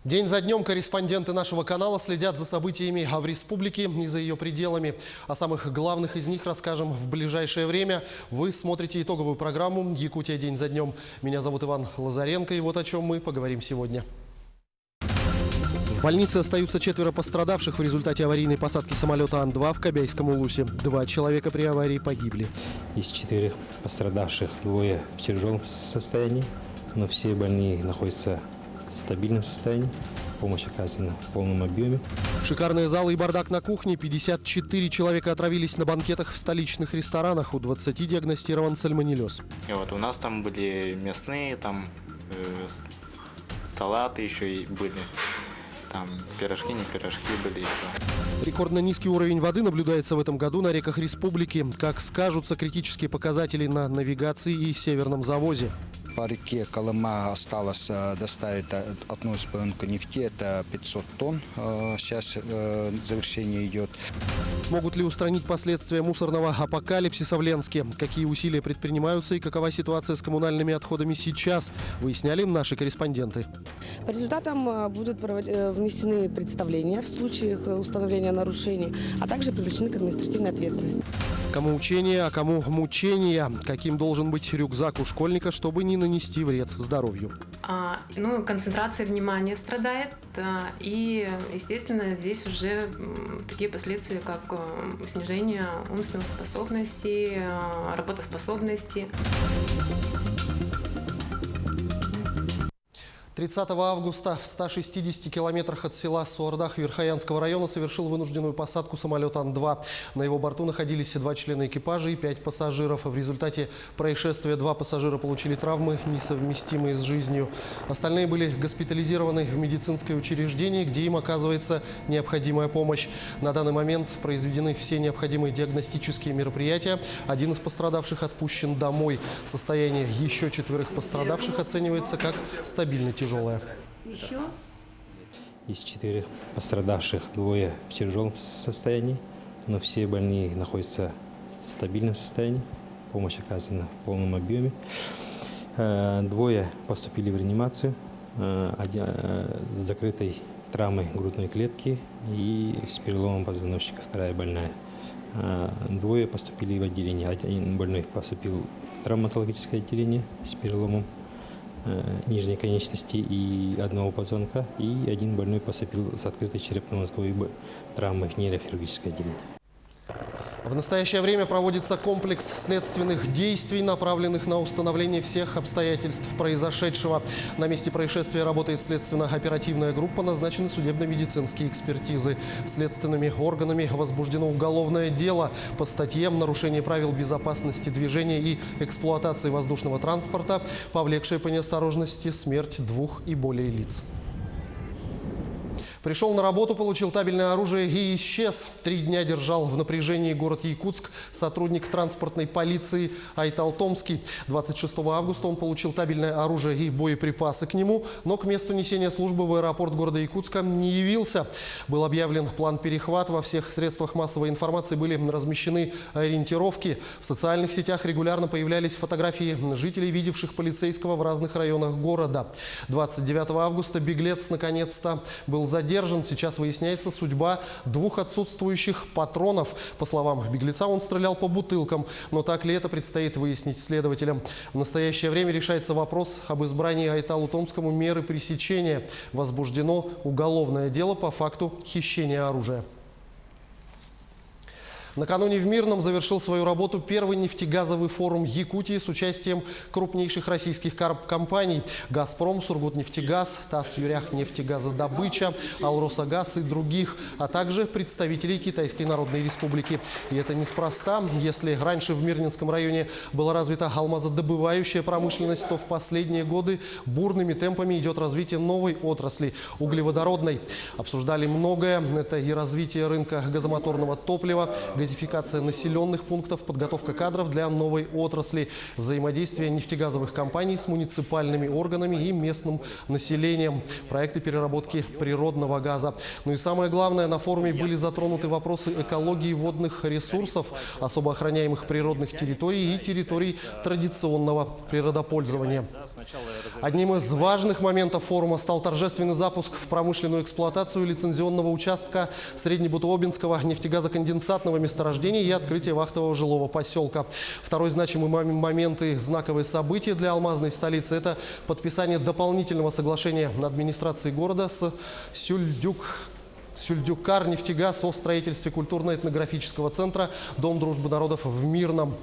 День за днем корреспонденты нашего канала следят за событиями в республике и за ее пределами. О самых главных из них расскажем в ближайшее время. Вы смотрите итоговую программу «Якутия. День за днем». Меня зовут Иван Лазаренко, и вот о чем мы поговорим сегодня. В больнице остаются 4 пострадавших в результате аварийной посадки самолета Ан-2 в Кобяйском Улусе. 2 человека при аварии погибли. Из 4 пострадавших 2 в тяжелом состоянии, но все больные находятся в стабильном состоянии. Помощь оказана в полном объеме. Шикарные залы и бардак на кухне. 54 человека отравились на банкетах в столичных ресторанах. У 20 диагностирован сальмонеллез. И вот у нас там были мясные, там салаты еще и были. Там пирожки, не пирожки были еще. Рекордно низкий уровень воды наблюдается в этом году на реках республики. Как скажутся критические показатели на навигации и северном завозе. По реке Колыма осталось доставить одну шпалерку нефти, это 500 тонн. Сейчас завершение идет. Смогут ли устранить последствия мусорного апокалипсиса в Ленске? Какие усилия предпринимаются и какова ситуация с коммунальными отходами сейчас? Выясняли наши корреспонденты. По результатам будут внесены представления в случаях установления нарушений, а также привлечены к административной ответственности. Кому учение, а кому мучения? Каким должен быть рюкзак у школьника, чтобы не нанести вред здоровью? Концентрация внимания страдает, и, естественно, здесь уже такие последствия, как снижение умственных способностей, работоспособности. 30 августа в 160 километрах от села Суардах Верхоянского района совершил вынужденную посадку самолет Ан-2. На его борту находились 2 члена экипажа и 5 пассажиров. В результате происшествия 2 пассажира получили травмы, несовместимые с жизнью. Остальные были госпитализированы в медицинское учреждение, где им оказывается необходимая помощь. На данный момент произведены все необходимые диагностические мероприятия. Один из пострадавших отпущен домой. Состояние еще 4 пострадавших оценивается как стабильно тяжелое. Из 4 пострадавших 2 в тяжелом состоянии, но все больные находятся в стабильном состоянии. Помощь оказана в полном объеме. 2 поступили в реанимацию с закрытой травмой грудной клетки и с переломом позвоночника. 2 больная. 2 поступили в отделение. 1 больной поступил в травматологическое отделение с переломом нижней конечности и 1 позвонка, и 1 больной поступил с открытой черепно-мозговой травмой в нейрохирургическое отделение. В настоящее время проводится комплекс следственных действий, направленных на установление всех обстоятельств произошедшего. На месте происшествия работает следственно-оперативная группа, назначены судебно-медицинские экспертизы. Следственными органами возбуждено уголовное дело по статьям «Нарушение правил безопасности движения и эксплуатации воздушного транспорта», повлекшее по неосторожности смерть 2 и более лиц. Пришел на работу, получил табельное оружие и исчез. 3 дня держал в напряжении город Якутск сотрудник транспортной полиции Айтал Томский. 26 августа он получил табельное оружие и боеприпасы к нему, но к месту несения службы в аэропорт города Якутска не явился. Был объявлен план перехвата. Во всех средствах массовой информации были размещены ориентировки. В социальных сетях регулярно появлялись фотографии жителей, видевших полицейского в разных районах города. 29 августа беглец наконец-то был задержан. Сейчас выясняется судьба 2 отсутствующих патронов. По словам беглеца, он стрелял по бутылкам. Но так ли это, предстоит выяснить следователям. В настоящее время решается вопрос об избрании Айталу Томскому меры пресечения. Возбуждено уголовное дело по факту хищения оружия. Накануне в Мирном завершил свою работу 1-й нефтегазовый форум Якутии с участием крупнейших российских компаний: «Газпром», «Сургутнефтегаз», «Тасс-Юряхнефтегазодобыча», «Алросагаз» и других, а также представителей Китайской Народной Республики. И это неспроста. Если раньше в Мирнинском районе была развита алмазодобывающая промышленность, то в последние годы бурными темпами идет развитие новой отрасли – углеводородной. Обсуждали многое. Это и развитие рынка газомоторного топлива, газификация населенных пунктов, подготовка кадров для новой отрасли, взаимодействие нефтегазовых компаний с муниципальными органами и местным населением, проекты переработки природного газа. Ну и самое главное, на форуме были затронуты вопросы экологии водных ресурсов, особо охраняемых природных территорий и территорий традиционного природопользования. Одним из важных моментов форума стал торжественный запуск в промышленную эксплуатацию лицензионного участка Среднебутуобинского нефтегазоконденсатного месторождения и открытие вахтового жилого поселка. Второй значимый момент и знаковое событие для алмазной столицы – это подписание дополнительного соглашения администрации города с Сюльдюкар нефтегаз о строительстве культурно-этнографического центра «Дом дружбы народов» в Мирном.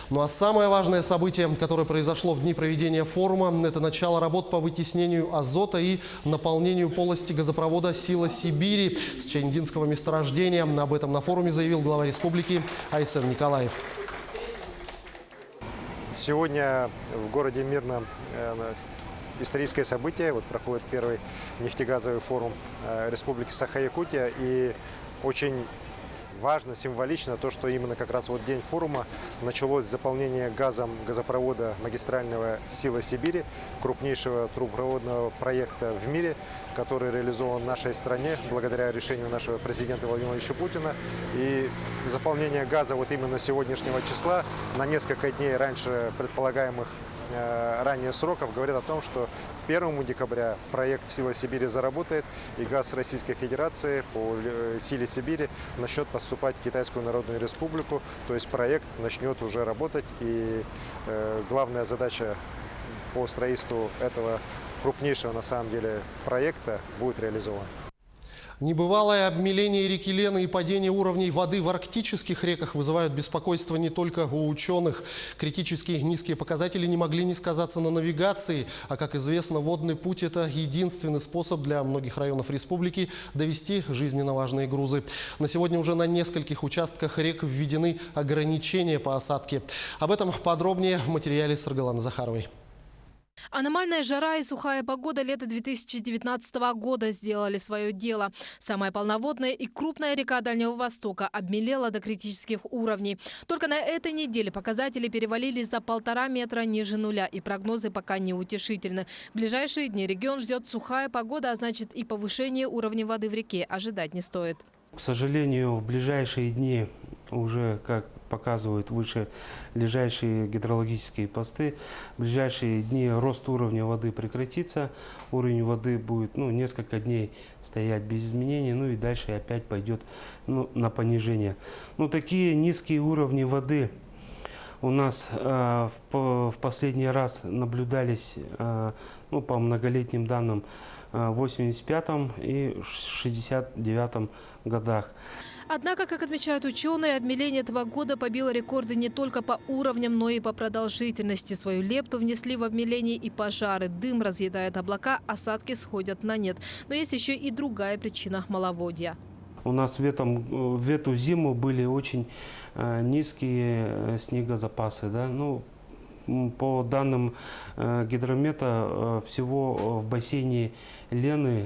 Ну а самое важное событие, которое произошло в дни проведения форума, это начало работ по вытеснению азота и наполнению полости газопровода «Сила Сибири» с Чайнгинского месторождения. Об этом на форуме заявил глава республики Айсен Николаев. Сегодня в городе Мирном историческое событие. Вот проходит первый нефтегазовый форум Республики Саха-Якутия. И очень важно, символично то, что именно как раз вот день форума началось заполнение газом газопровода магистрального «Сила Сибири», крупнейшего трубопроводного проекта в мире, который реализован в нашей стране благодаря решению нашего президента Владимира Владимировича Путина. И заполнение газа вот именно сегодняшнего числа на несколько дней раньше предполагаемых ранее сроков говорит о том, что 1 декабря проект «Сила Сибири» заработает, и газ Российской Федерации по «Силе Сибири» начнет поступать в Китайскую Народную Республику. То есть проект начнет уже работать, и главная задача по строительству этого крупнейшего на самом деле проекта будет реализована. Небывалое обмеление реки Лены и падение уровней воды в арктических реках вызывают беспокойство не только у ученых. Критически низкие показатели не могли не сказаться на навигации. А как известно, водный путь – это единственный способ для многих районов республики довести жизненно важные грузы. На сегодня уже на нескольких участках рек введены ограничения по осадке. Об этом подробнее в материале Саргаланы Захаровой. Аномальная жара и сухая погода лета 2019 года сделали свое дело. Самая полноводная и крупная река Дальнего Востока обмелела до критических уровней. Только на этой неделе показатели перевалили за 1,5 метра ниже нуля, и прогнозы пока неутешительны. В ближайшие дни регион ждет сухая погода, а значит и повышение уровня воды в реке ожидать не стоит. К сожалению, в ближайшие дни уже, как показывают выше лежащие гидрологические посты, в ближайшие дни рост уровня воды прекратится. Уровень воды будет несколько дней стоять без изменений, и дальше опять пойдет на понижение. Такие низкие уровни воды у нас в последний раз наблюдались по многолетним данным в 1985 и 1969 годах. Однако, как отмечают ученые, обмеление этого года побило рекорды не только по уровням, но и по продолжительности. Свою лепту внесли в обмеление и пожары. Дым разъедает облака, осадки сходят на нет. Но есть еще и другая причина – маловодья. У нас в эту зиму были очень низкие снегозапасы. Да? По данным гидромета, всего в бассейне Лены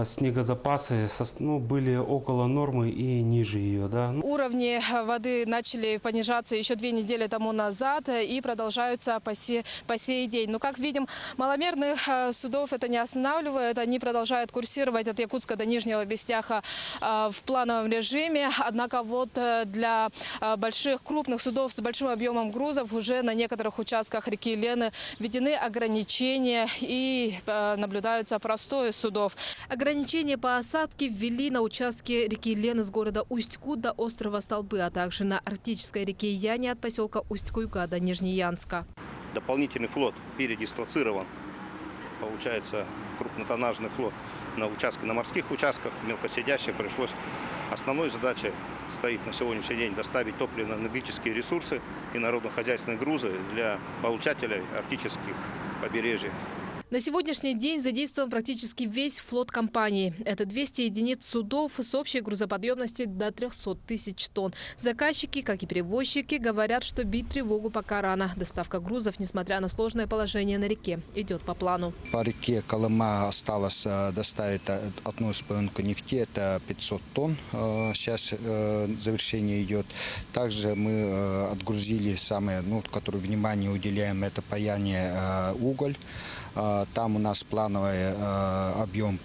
снегозапасы были около нормы и ниже ее. Да? Уровни воды начали понижаться еще 2 недели тому назад и продолжаются по сей день. Но, как видим, маломерных судов это не останавливает. Они продолжают курсировать от Якутска до Нижнего Бестяха в плановом режиме. Однако вот для больших, крупных судов с большим объемом грузов уже на некоторых участках реки Лены введены ограничения и наблюдаются простои судов. Ограничения по осадке ввели на участке реки Лены с города Усть-Кут до острова Столбы, а также на арктической реке Яне от поселка Усть-Куйка до Нижнеянска. Дополнительный флот передислоцирован. Получается крупнотоннажный флот на морских участках, мелкосидящих пришлось. Основной задачей стоит на сегодняшний день доставить топливно-энергетические ресурсы и народно-хозяйственные грузы для получателей арктических побережий. На сегодняшний день задействован практически весь флот компании. Это 200 единиц судов с общей грузоподъемностью до 300 тысяч тонн. Заказчики, как и перевозчики, говорят, что бить тревогу пока рано. Доставка грузов, несмотря на сложное положение на реке, идет по плану. По реке Колыма осталось доставить одну споенку нефти, это 500 тонн. Сейчас завершение идет. Также мы отгрузили самое, которое внимание уделяем, это паяние уголь. Там у нас плановый объем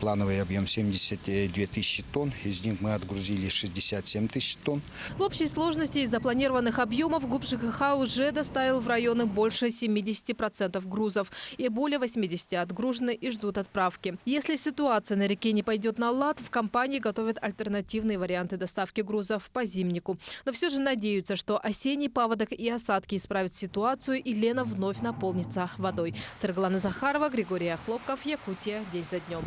72 тысячи тонн. Из них мы отгрузили 67 тысяч тонн. В общей сложности из запланированных объемов ГУП ЖКХ уже доставил в районы больше 70% грузов. И более 80 отгружены и ждут отправки. Если ситуация на реке не пойдет на лад, в компании готовят альтернативные варианты доставки грузов по зимнику. Но все же надеются, что осенний паводок и осадки исправят ситуацию, и Лена вновь наполнится водой. Саргалана Захарова, Григорий Хлопков, Якутия. День за днем.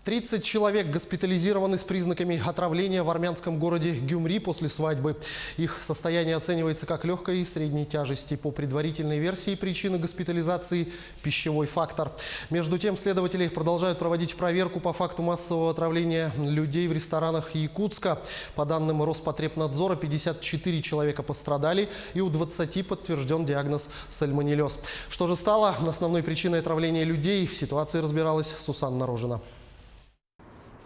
30 человек госпитализированы с признаками отравления в армянском городе Гюмри после свадьбы. Их состояние оценивается как легкой и средней тяжести. По предварительной версии, причина госпитализации – пищевой фактор. Между тем, следователи продолжают проводить проверку по факту массового отравления людей в ресторанах Якутска. По данным Роспотребнадзора, 54 человека пострадали, и у 20 подтвержден диагноз сальмонеллез. Что же стало основной причиной отравления людей? В ситуации разбиралась Сусанна Рожина.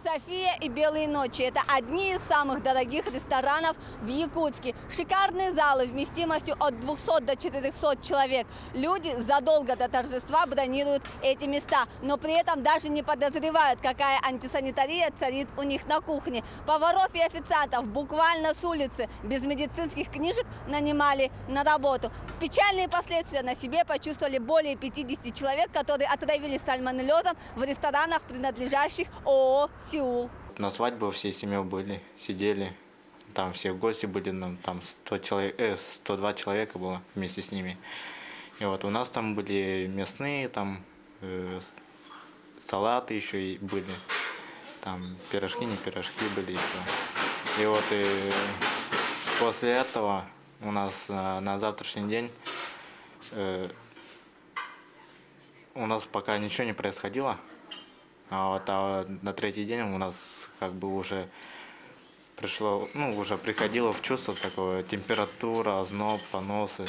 София и Белые ночи – это одни из самых дорогих ресторанов в Якутске. Шикарные залы вместимостью от 200 до 400 человек. Люди задолго до торжества бронируют эти места, но при этом даже не подозревают, какая антисанитария царит у них на кухне. Поваров и официантов буквально с улицы без медицинских книжек нанимали на работу. Печальные последствия на себе почувствовали более 50 человек, которые отравились сальмонеллезом в ресторанах, принадлежащих ООО «Сеул». На свадьбу всей семьей были, сидели, там все гости были, там 102 человека было вместе с ними. И вот у нас там были мясные, там салаты еще и были, там пирожки, не пирожки были еще. И вот после этого у нас на завтрашний день у нас пока ничего не происходило. А на третий день у нас как бы уже приходило в чувство такое: температура, озноб, поносы.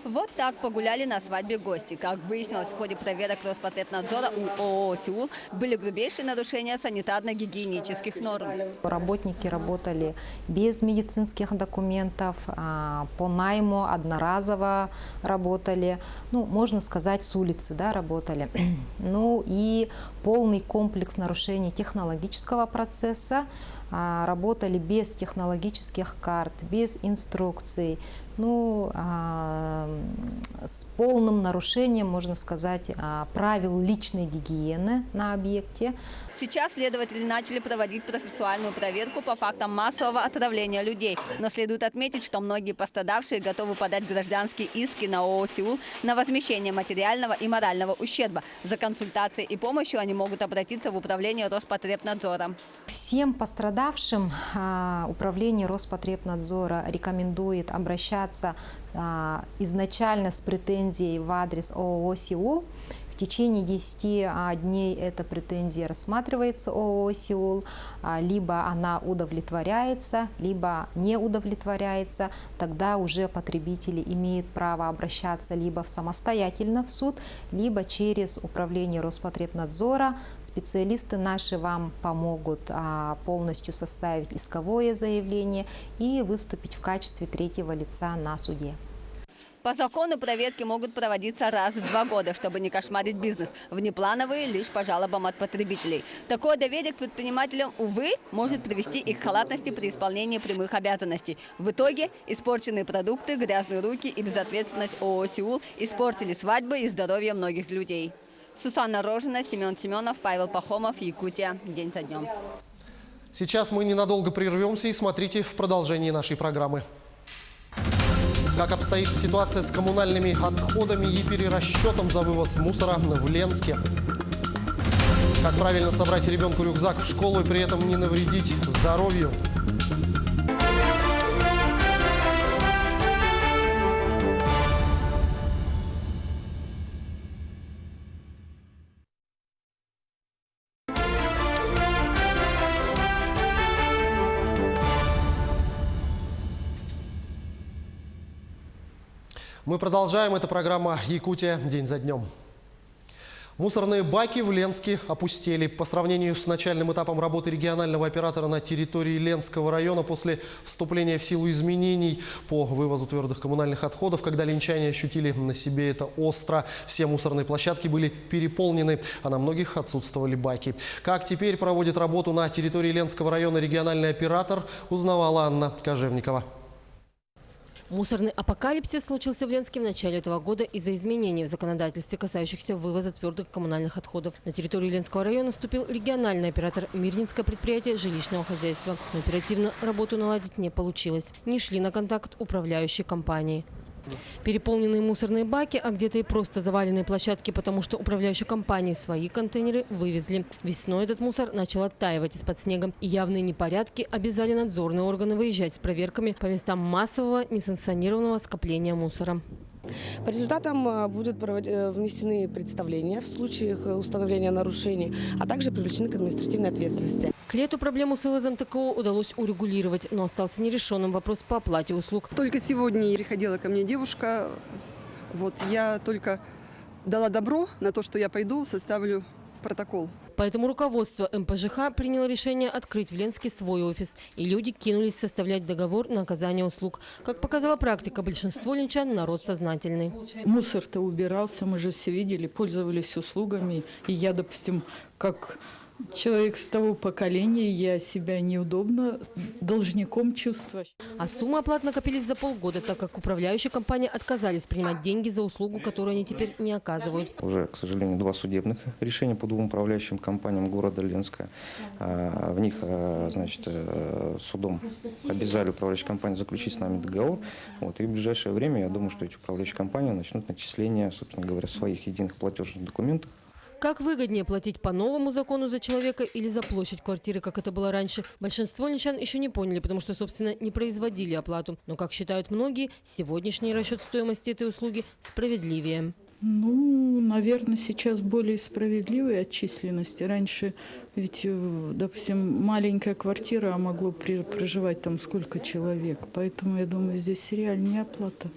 Вот так погуляли на свадьбе гости. Как выяснилось в ходе проверок Роспотребнадзора у ООО «Сеул», были грубейшие нарушения санитарно-гигиенических норм. Работники работали без медицинских документов, по найму одноразово работали, можно сказать, с улицы работали. И полный комплекс нарушений технологического процесса. Работали без технологических карт, без инструкций, с полным нарушением, можно сказать, правил личной гигиены на объекте. Сейчас следователи начали проводить процессуальную проверку по фактам массового отравления людей. Но следует отметить, что многие пострадавшие готовы подать гражданские иски на ООО «Сеул» на возмещение материального и морального ущерба. За консультацией и помощью они могут обратиться в управление Роспотребнадзора. Всем пострадавшим управление Роспотребнадзора рекомендует обращаться изначально с претензией в адрес ООО «Сеул». В течение 10 дней эта претензия рассматривается ООО «Сеул», либо она удовлетворяется, либо не удовлетворяется. Тогда уже потребители имеют право обращаться либо самостоятельно в суд, либо через управление Роспотребнадзора. Специалисты наши вам помогут полностью составить исковое заявление и выступить в качестве третьего лица на суде. По закону проверки могут проводиться раз в 2 года, чтобы не кошмарить бизнес. Внеплановые лишь по жалобам от потребителей. Такое доверие к предпринимателям, увы, может привести их к халатности при исполнении прямых обязанностей. В итоге испорченные продукты, грязные руки и безответственность ООО «Сеул» испортили свадьбы и здоровье многих людей. Сусанна Рожина, Семен Семенов, Павел Пахомов, Якутия. День за днем. Сейчас мы ненадолго прервемся и смотрите в продолжении нашей программы. Как обстоит ситуация с коммунальными отходами и перерасчетом за вывоз мусора в Ленске? Как правильно собрать ребенку рюкзак в школу и при этом не навредить здоровью? Мы продолжаем. Это программа «Якутия. День за днем». Мусорные баки в Ленске опустели. По сравнению с начальным этапом работы регионального оператора на территории Ленского района после вступления в силу изменений по вывозу твердых коммунальных отходов, когда ленчане ощутили на себе это остро, все мусорные площадки были переполнены, а на многих отсутствовали баки. Как теперь проводит работу на территории Ленского района региональный оператор, узнавала Анна Кожевникова. Мусорный апокалипсис случился в Ленске в начале этого года из-за изменений в законодательстве, касающихся вывоза твердых коммунальных отходов. На территорию Ленского района вступил региональный оператор Мирнинское предприятие жилищного хозяйства. Но оперативно работу наладить не получилось. Не шли на контакт управляющие компании. Переполненные мусорные баки, а где-то и просто заваленные площадки, потому что управляющие компании свои контейнеры вывезли. Весной этот мусор начал оттаивать из-под снега. И явные непорядки обязали надзорные органы выезжать с проверками по местам массового несанкционированного скопления мусора. По результатам будут внесены представления в случаях установления нарушений, а также привлечены к административной ответственности. К лету проблему с вывозом ТКО удалось урегулировать, но остался нерешенным вопрос по оплате услуг. Только сегодня приходила ко мне девушка, я только дала добро на то, что я пойду, составлю протокол. Поэтому руководство МПЖХ приняло решение открыть в Ленске свой офис. И люди кинулись составлять договор на оказание услуг. Как показала практика, большинство ленчан – народ сознательный. Мусор-то убирался, мы же все видели, пользовались услугами. И я, допустим, как человек с того поколения, я себя неудобно должником чувствую. А суммы оплат накопились за полгода, так как управляющие компании отказались принимать деньги за услугу, которую они теперь не оказывают. Уже, к сожалению, 2 судебных решения по 2 управляющим компаниям города Ленска. В них, судом обязали управляющие компании заключить с нами договор. И в ближайшее время, я думаю, что эти управляющие компании начнут начисление, собственно говоря, своих единых платежных документов. Как выгоднее платить по новому закону за человека или за площадь квартиры, как это было раньше? Большинство ленчан еще не поняли, потому что, собственно, не производили оплату. Но, как считают многие, сегодняшний расчет стоимости этой услуги справедливее. Наверное, сейчас более справедливые отчисленности. Раньше ведь, допустим, маленькая квартира, а могло проживать там сколько человек. Поэтому, я думаю, здесь реальнее оплата.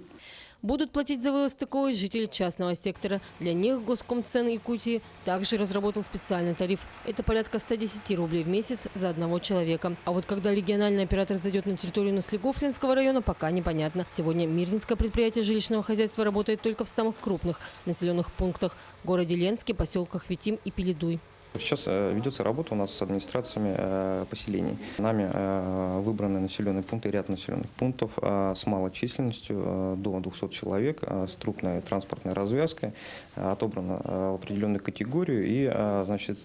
Будут платить за вывоз ТКО и жители частного сектора. Для них Госкомцен Якутии также разработал специальный тариф. Это порядка 110 рублей в месяц за одного человека. А вот когда региональный оператор зайдет на территорию Нослегов Ленского района, пока непонятно. Сегодня Мирнинское предприятие жилищного хозяйства работает только в самых крупных населенных пунктах – городе Ленске, поселках Витим и Пеледуй. Сейчас ведется работа у нас с администрациями поселений. Нами выбраны населенные пункты, ряд населенных пунктов с малой численностью до 200 человек, с крупной транспортной развязкой, отобрано в определенную категорию и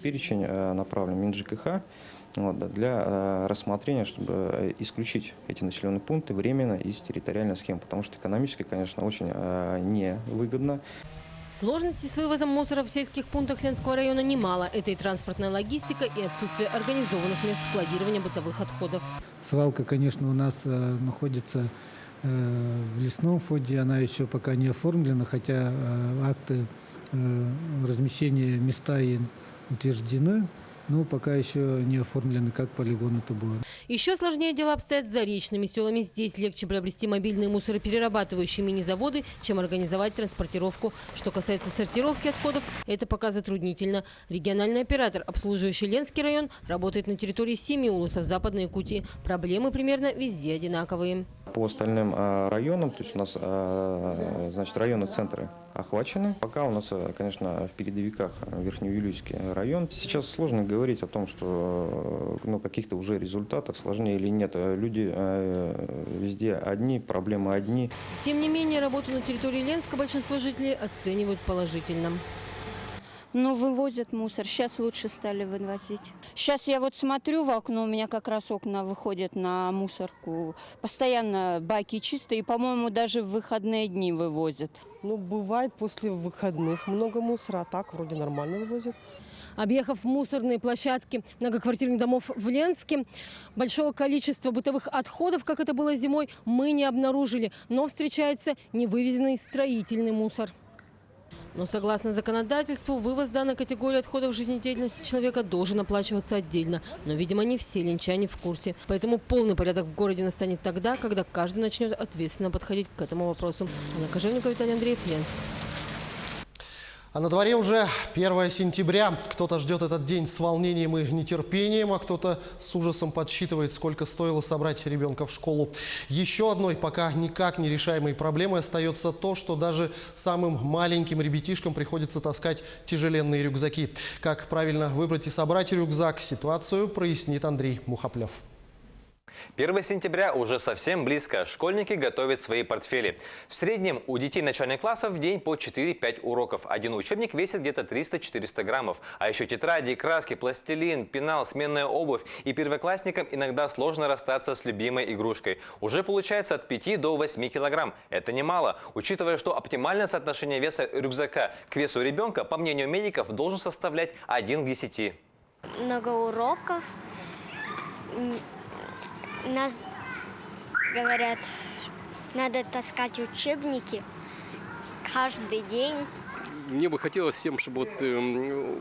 перечень направлен МинЖКХ для рассмотрения, чтобы исключить эти населенные пункты временно из территориальной схемы, потому что экономически, конечно, очень невыгодно. Сложностей с вывозом мусора в сельских пунктах Ленского района немало. Это и транспортная логистика, и отсутствие организованных мест складирования бытовых отходов. Свалка, конечно, у нас находится в лесном фонде. Она еще пока не оформлена, хотя акты размещения места и утверждены. Но пока еще не оформлены, как полигон это будет. Еще сложнее дела обстоят с заречными селами. Здесь легче приобрести мобильные мусороперерабатывающие мини-заводы, чем организовать транспортировку. Что касается сортировки отходов, это пока затруднительно. Региональный оператор, обслуживающий Ленский район, работает на территории 7 улусов Западной Якутии. Проблемы примерно везде одинаковые. По остальным районам, то есть у нас районы центры охвачены. Пока у нас, конечно, в передовиках Верхнеуюльский район. Сейчас сложно говорить о том, что каких-то уже результатах, сложнее или нет. Люди везде одни, проблемы одни. Тем не менее, работу на территории Ленска большинство жителей оценивают положительно. Вывозят мусор. Сейчас лучше стали вывозить. Сейчас я смотрю в окно, у меня как раз окна выходят на мусорку. Постоянно баки чистые, и, по-моему, даже в выходные дни вывозят. Бывает после выходных много мусора, а так вроде нормально вывозят. Объехав мусорные площадки многоквартирных домов в Ленске, большого количества бытовых отходов, как это было зимой, мы не обнаружили. Но встречается невывезенный строительный мусор. Но согласно законодательству, вывоз данной категории отходов жизнедеятельности человека должен оплачиваться отдельно. Но, видимо, не все ленчане в курсе. Поэтому полный порядок в городе настанет тогда, когда каждый начнет ответственно подходить к этому вопросу. Анна Кожевникова, Виталий Андреев, Ленск. А на дворе уже 1 сентября. Кто-то ждет этот день с волнением и нетерпением, а кто-то с ужасом подсчитывает, сколько стоило собрать ребенка в школу. Еще одной пока никак не решаемой проблемой остается то, что даже самым маленьким ребятишкам приходится таскать тяжеленные рюкзаки. Как правильно выбрать и собрать рюкзак, ситуацию прояснит Андрей Мухоплев. 1 сентября уже совсем близко. Школьники готовят свои портфели. В среднем у детей начальных классов в день по 4-5 уроков. Один учебник весит где-то 300-400 граммов. А еще тетради, краски, пластилин, пенал, сменная обувь. И первоклассникам иногда сложно расстаться с любимой игрушкой. Уже получается от 5 до 8 килограмм. Это немало. Учитывая, что оптимальное соотношение веса рюкзака к весу ребенка, по мнению медиков, должен составлять 1 к 10. Много уроков. Нас говорят, надо таскать учебники каждый день. Мне бы хотелось всем, чтобы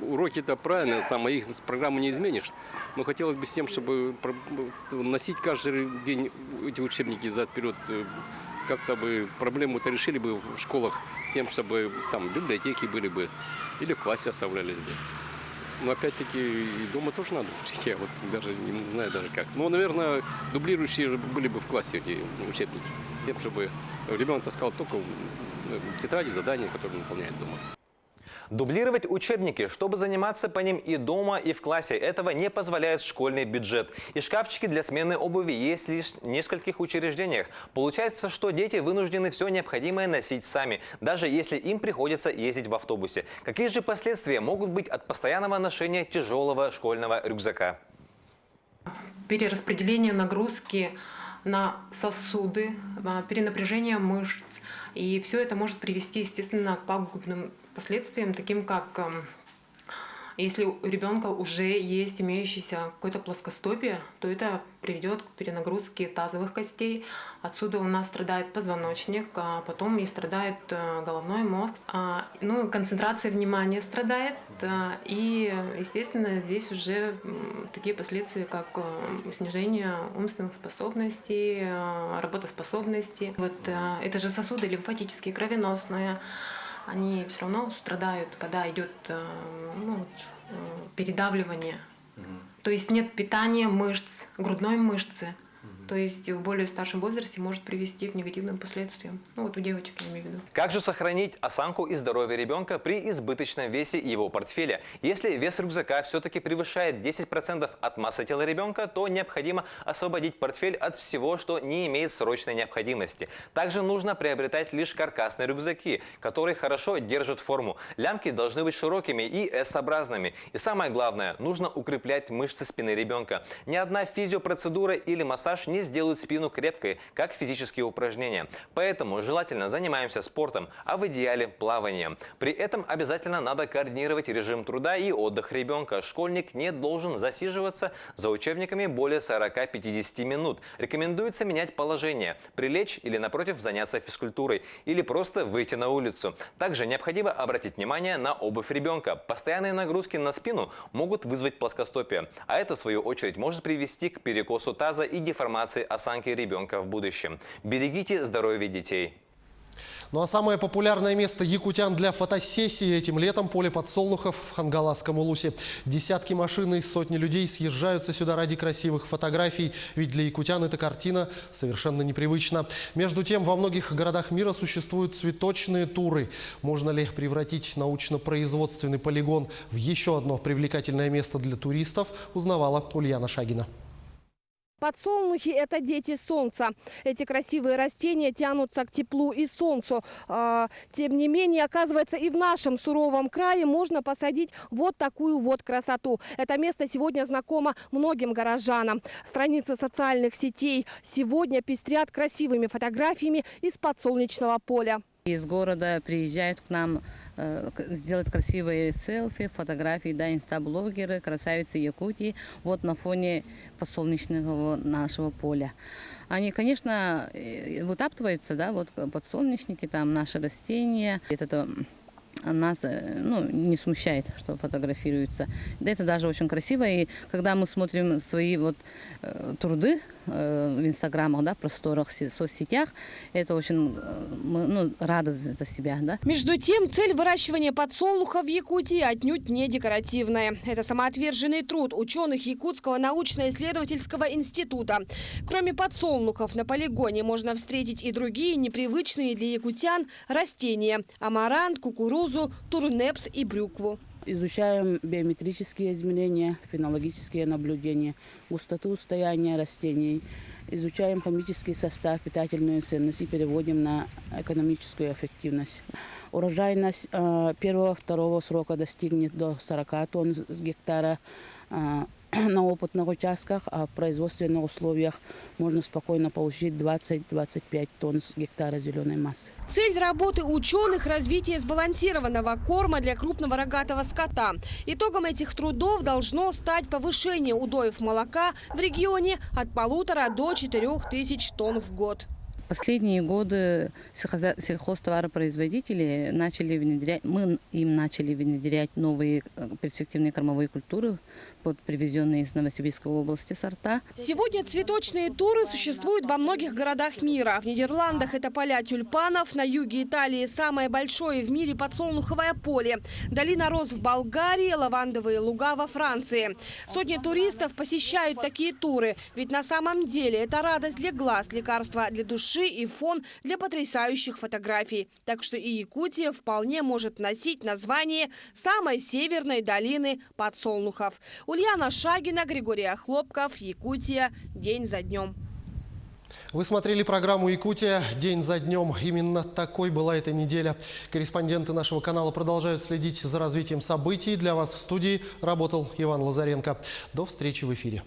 уроки это правильно, их программу не изменишь, но хотелось бы всем, чтобы носить каждый день эти учебники вперед. Как-то бы проблему-то решили бы в школах с тем, чтобы там библиотеки были бы или в классе оставлялись бы. Но опять-таки и дома тоже надо учить, я вот даже не знаю даже как. Но, наверное, дублирующие были бы в классе эти учебники, тем, чтобы ребенок таскал только тетради, задания, которые он выполняет дома. Дублировать учебники, чтобы заниматься по ним и дома, и в классе, этого не позволяет школьный бюджет. И шкафчики для смены обуви есть лишь в нескольких учреждениях. Получается, что дети вынуждены все необходимое носить сами, даже если им приходится ездить в автобусе. Какие же последствия могут быть от постоянного ношения тяжелого школьного рюкзака? Перераспределение нагрузки на сосуды, перенапряжение мышц. И все это может привести, естественно, к пагубным последствиям, таким как если у ребенка уже есть имеющееся какое-то плоскостопие, то это приведет к перенагрузке тазовых костей. Отсюда у нас страдает позвоночник, а потом и страдает головной мозг. Концентрация внимания страдает. И, естественно, здесь уже такие последствия, как снижение умственных способностей, работоспособности. Это же сосуды лимфатические, кровеносные. Они все равно страдают, когда идет передавливание. То есть нет питания мышц, грудной мышцы. То есть в более старшем возрасте может привести к негативным последствиям. У девочек я имею в виду. Как же сохранить осанку и здоровье ребенка при избыточном весе его портфеля? Если вес рюкзака все-таки превышает 10% от массы тела ребенка, то необходимо освободить портфель от всего, что не имеет срочной необходимости. Также нужно приобретать лишь каркасные рюкзаки, которые хорошо держат форму. Лямки должны быть широкими и S-образными. И самое главное, нужно укреплять мышцы спины ребенка. Ни одна физиопроцедура или массаж не сделают спину крепкой, как физические упражнения. Поэтому желательно занимаемся спортом, а в идеале плаванием. При этом обязательно надо координировать режим труда и отдых ребенка. Школьник не должен засиживаться за учебниками более 40-50 минут. Рекомендуется менять положение, прилечь или, напротив, заняться физкультурой, или просто выйти на улицу. Также необходимо обратить внимание на обувь ребенка. Постоянные нагрузки на спину могут вызвать плоскостопие, а это, в свою очередь, может привести к перекосу таза и деформации осанки ребенка в будущем. Берегите здоровье детей. Ну а самое популярное место якутян для фотосессии этим летом – поле подсолнухов в Хангаласском Улусе. Десятки машин и сотни людей съезжаются сюда ради красивых фотографий, ведь для якутян эта картина совершенно непривычна. Между тем, во многих городах мира существуют цветочные туры. Можно ли превратить научно-производственный полигон в еще одно привлекательное место для туристов, узнавала Ульяна Шагина. Подсолнухи – это дети солнца. Эти красивые растения тянутся к теплу и солнцу. Тем не менее, оказывается, и в нашем суровом крае можно посадить вот такую вот красоту. Это место сегодня знакомо многим горожанам. Страницы социальных сетей сегодня пестрят красивыми фотографиями из подсолнечного поля. Из города приезжают к нам сделать красивые селфи, фотографии, инстаблогеры, красавицы Якутии, вот на фоне подсолнечного нашего поля. Они, конечно, вытаптываются, вот подсолнечники, там наши растения. Это нас не смущает, что фотографируется. Да, это даже очень красиво. И когда мы смотрим свои труды в инстаграмах, да, просторах, соцсетях, это очень рада за себя. Да. Между тем, цель выращивания подсолнуха в Якутии отнюдь не декоративная. Это самоотверженный труд ученых Якутского научно-исследовательского института. Кроме подсолнухов, на полигоне можно встретить и другие непривычные для якутян растения – амарант, кукурузу, турнепс и брюкву. Изучаем биометрические измерения, фенологические наблюдения, густоту состояния растений, изучаем химический состав, питательную ценность и переводим на экономическую эффективность. Урожайность первого-второго срока достигнет до 40 тонн с гектара на опытных участках, а в производственных условиях можно спокойно получить 20-25 тонн с гектара зеленой массы. Цель работы ученых – развитие сбалансированного корма для крупного рогатого скота. Итогом этих трудов должно стать повышение удоев молока в регионе от 1500 до 4000 тонн в год. Последние годы сельхозтоваропроизводители начали внедрять новые перспективные кормовые культуры под привезенные из Новосибирской области сорта. Сегодня цветочные туры существуют во многих городах мира. В Нидерландах это поля тюльпанов, на юге Италии самое большое в мире подсолнуховое поле. Долина роз в Болгарии, лавандовые луга во Франции. Сотни туристов посещают такие туры. Ведь на самом деле это радость для глаз, лекарство для души и фон для потрясающих фотографий. Так что и Якутия вполне может носить название самой северной долины подсолнухов. Ульяна Шагина, Григорий Охлопков, Якутия. День за днем. Вы смотрели программу «Якутия. День за днем». Именно такой была эта неделя. Корреспонденты нашего канала продолжают следить за развитием событий. Для вас в студии работал Иван Лазаренко. До встречи в эфире.